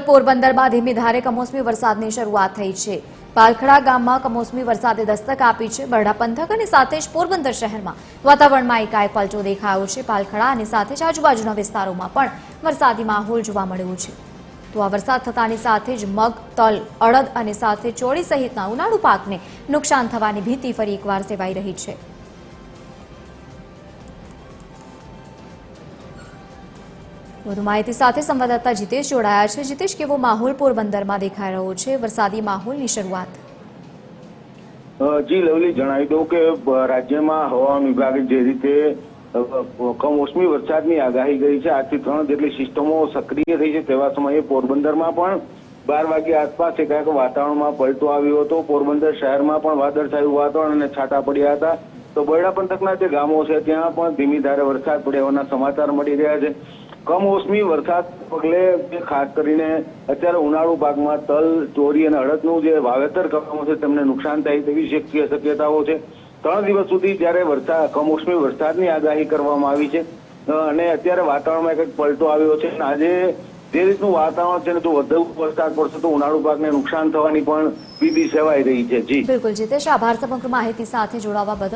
પોરબંદરમાં ધીમી ધારે કમોસમી વરસાદની શરૂઆત થઈ છે। પાલખડા ગામમાં કમોસમી વરસાદે દસ્તક આપી છે। બરડા પંથક અને સાથે જ પોરબંદર શહેરમાં વાતાવરણમાં એકાએક પલટો દેખાયો છે। પાલખડા અને સાથે જ આજુબાજુના વિસ્તારોમાં પણ વરસાદી માહોલ જોવા મળ્યો છે। તો આ વરસાદ થતાની સાથે જ મગ, તલ, અડદ અને સાથે ચોળી સહિતના ઉનાળુ પાકને નુકસાન થવાની ભીતિ ફરી એકવાર સેવાઈ રહી છે। વધુ માહિતી સાથે સંવાદદાતા જીતેશ જોડાયા છે। જીતેશ, કેવો માહોલ પોરબંદરમાં દેખાઈ રહ્યો છે? વરસાદી માહોલની શરૂઆત। જી લવલી, જણાવી દઉં કે રાજ્યમાં હવામાન વિભાગે જે રીતે કમોસમી વરસાદની આગાહી કરી છે, આજથી 3 જેટલી સિસ્ટમો સક્રિય થઈ છે, તેવા સમયે પોરબંદરમાં પણ 12 વાગ્યા આસપાસ એકાએક વાતાવરણમાં પલટો આવ્યો હતો। પોરબંદર શહેરમાં પણ વાદળછાયું વાતાવરણ અને છાંટા પડ્યા હતા। તો બરડા પંથકના જે ગામો છે ત્યાં પણ ધીમી ધારે વરસાદ પડ્યા હોવાના સમાચાર મળી રહ્યા છે। કમોસમી વરસાદ પગલે ખાસ કરીને અત્યારે ઉનાળુ પાકમાં તલ, ચોરી અને અડદનું જે વાવેતર કરવામાં છે તેમને નુકસાન થાય તેવી શક્યતાઓ છે। 3 દિવસ સુધી જ્યારે કમોસમી વરસાદની આગાહી કરવામાં આવી છે અને અત્યારે વાતાવરણમાં એક પલટો આવ્યો છે। આજે જે રીતનું વાતાવરણ છે ને, જો વધુ વરસાદ પડશે તો ઉનાળુ પાકને નુકસાન થવાની પણ ભીતિ સેવાઈ રહી છે। જી બિલકુલ જીતેશ, આભાર સમગ્ર માહિતી સાથે જોડાવા બદલ।